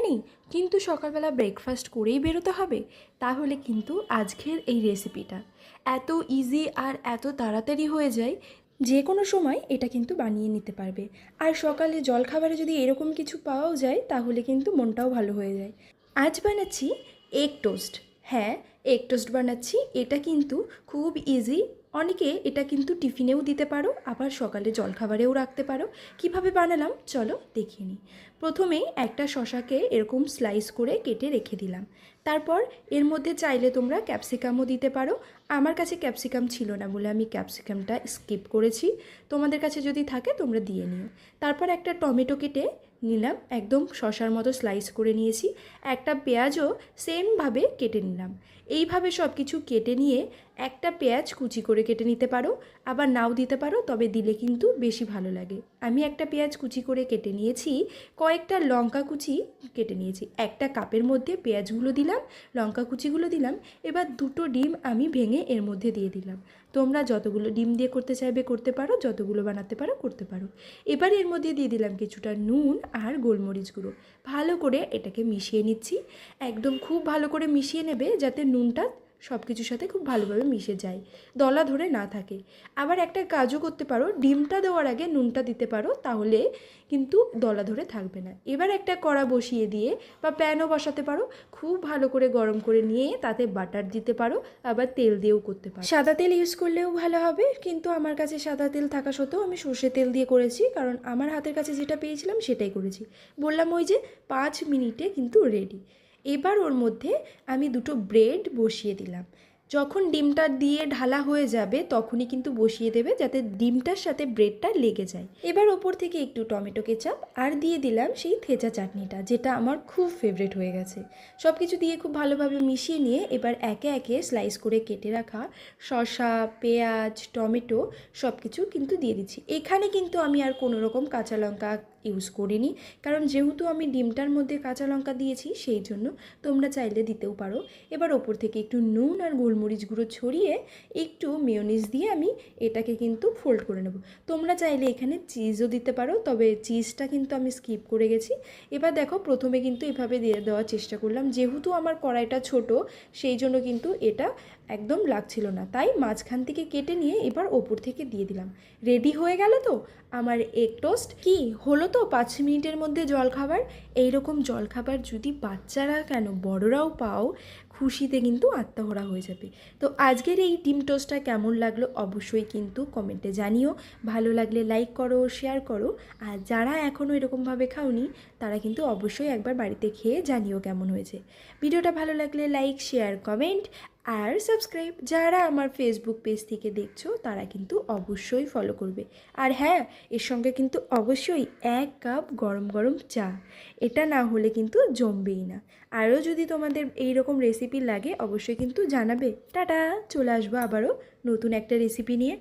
নেই কিন্তু সকালবেলা ব্রেকফাস্ট করেই বেরোতে হবে, তাহলে কিন্তু আজকের এই রেসিপিটা এত ইজি আর এত তাড়াতাড়ি হয়ে যায়, যে কোনো সময় এটা কিন্তু বানিয়ে নিতে পারবে। আর সকালে জলখাবারে যদি এরকম কিছু পাওয়াও যায় তাহলে কিন্তু মনটাও ভালো হয়ে যায়। আজ বানাচ্ছি এগ টোস্ট। হ্যাঁ, এগ টোস্ট বানাচ্ছি। এটা কিন্তু খুব ইজি। অনেকে এটা কিন্তু টিফিনেও দিতে পারো, আবার সকালে জলখাবারেও রাখতে পারো। কিভাবে বানালাম চলো দেখিয়ে নিই। প্রথমেই একটা শশাকে এরকম স্লাইস করে কেটে রেখে দিলাম। তারপর এর মধ্যে চাইলে তোমরা ক্যাপসিকামও দিতে পারো। আমার কাছে ক্যাপসিকাম ছিল না বলে আমি ক্যাপসিকামটা স্কিপ করেছি। তোমাদের কাছে যদি থাকে তোমরা দিয়ে নিও। তারপর একটা টমেটো কেটে নিলাম, একদম শশার মতো স্লাইস করে নিয়েছি। একটা পেঁয়াজও সেমভাবে কেটে নিলাম। এইভাবে সব কিছু কেটে নিয়ে একটা পেঁয়াজ কুচি করে কেটে নিতে পারো, আবার নাও দিতে পারো, তবে দিলে কিন্তু বেশি ভালো লাগে। আমি একটা পেঁয়াজ কুচি করে কেটে নিয়েছি, কয়েকটা লঙ্কা কুচি কেটে নিয়েছি। একটা কাপের মধ্যে পেঁয়াজগুলো দিলাম, লঙ্কা কুচিগুলো দিলাম। এবার দুটো ডিম আমি ভেঙে এর মধ্যে দিয়ে দিলাম। তোমরা যতগুলো ডিম দিয়ে করতে চাইবে করতে পারো, যতগুলো বানাতে পারো করতে পারো। এবার এর মধ্যে দিয়ে দিলাম কিছুটা নুন আর গোলমরিচ গুঁড়ো। ভালো করে এটাকে মিশিয়ে নিচ্ছি। একদম খুব ভালো করে মিশিয়ে নেবে যাতে নুনটা সব কিছুর সাথে খুব ভালোভাবে মিশে যায়, দলা ধরে না থাকে। আবার একটা কাজও করতে পারো, ডিমটা দেওয়ার আগে নুনটা দিতে পারো, তাহলে কিন্তু দলা ধরে থাকবে না। এবার একটা কড়া বসিয়ে দিয়ে বা প্যানও বসাতে পারো, খুব ভালো করে গরম করে নিয়ে তাতে বাটার দিতে পারো, আবার তেল দিয়েও করতে পারো। সাদা তেল ইউজ করলেও ভালো হবে, কিন্তু আমার কাছে সাদা তেল থাকা সত্ত্বেও আমি সর্ষে তেল দিয়ে করেছি, কারণ আমার হাতের কাছে যেটা পেয়েছিলাম সেটাই করেছি। বললাম ওই যে 5 মিনিটে কিন্তু রেডি। এবার ওর মধ্যে আমি দুটো ব্রেড বসিয়ে দিলাম। যখন ডিমটা দিয়ে ঢালা হয়ে যাবে তখনই কিন্তু বসিয়ে দেবে, যাতে ডিমটার সাথে ব্রেডটা লেগে যায়। এবার ওপর থেকে একটু টমেটো কেচাপ আর দিয়ে দিলাম সেই থেচা চাটনিটা, যেটা আমার খুব ফেভারিট হয়ে গেছে। সব কিছু দিয়ে খুব ভালোভাবে মিশিয়ে নিয়ে এবার একে একে স্লাইস করে কেটে রাখা শসা, পেঁয়াজ, টমেটো সব কিছু কিন্তু দিয়ে দিচ্ছি। এখানে কিন্তু আমি আর কোনো রকম কাঁচা লঙ্কা ইউজ করিনি, কারণ যেহেতু আমি ডিমটার মধ্যে কাঁচা লঙ্কা দিয়েছি সেই জন্য। তোমরা চাইলে দিতেও পারো। এবার ওপর থেকে একটু নুন আর গোলমরিচ গুঁড়ো ছড়িয়ে একটু মেয়োনিজ দিয়ে আমি এটাকে কিন্তু ফোল্ড করে নেব। তোমরা চাইলে এখানে চিজও দিতে পারো, তবে চিজটা কিন্তু আমি স্কিপ করে গেছি। এবার দেখো, প্রথমে কিন্তু এভাবে দিয়ে দেওয়ার চেষ্টা করলাম, যেহেতু আমার কড়াইটা ছোট সেই জন্য কিন্তু এটা একদম লাগছিল না, তাই মাঝখান থেকে কেটে নিয়ে এবার ওপর থেকে দিয়ে দিলাম। রেডি হয়ে গেল তো আমার এগ টোস্ট। কি হলো তো 5 মিনিটের মধ্যে জলখাবার। এইরকম জলখাবার যদি বাচ্চারা কেন বড়রাও পাও, খুশিতে কিন্তু আত্মহারা হয়ে যাবে। তো আজকের এই ডিম টোস্টটা কেমন লাগলো অবশ্যই কিন্তু কমেন্টে জানিও। ভালো লাগলে লাইক করো, শেয়ার করো। আর যারা এখনও এরকমভাবে খাওনি তারা কিন্তু অবশ্যই একবার বাড়িতে খেয়ে জানিও কেমন হয়েছে। ভিডিওটা ভালো লাগলে লাইক, শেয়ার, কমেন্ট আর সাবস্ক্রাইব। যারা আমার ফেসবুক পেজ থেকে দেখছো তারা কিন্তু অবশ্যই ফলো করবে। আর হ্যাঁ, এর সঙ্গে কিন্তু অবশ্যই 1 কাপ গরম গরম চা, এটা না হলে কিন্তু জমবেই না। আরও যদি তোমাদের এই রকম রেসিপি লাগে অবশ্যই কিন্তু জানাবে। টাটা, চলে আসবো আবারও নতুন একটা রেসিপি নিয়ে।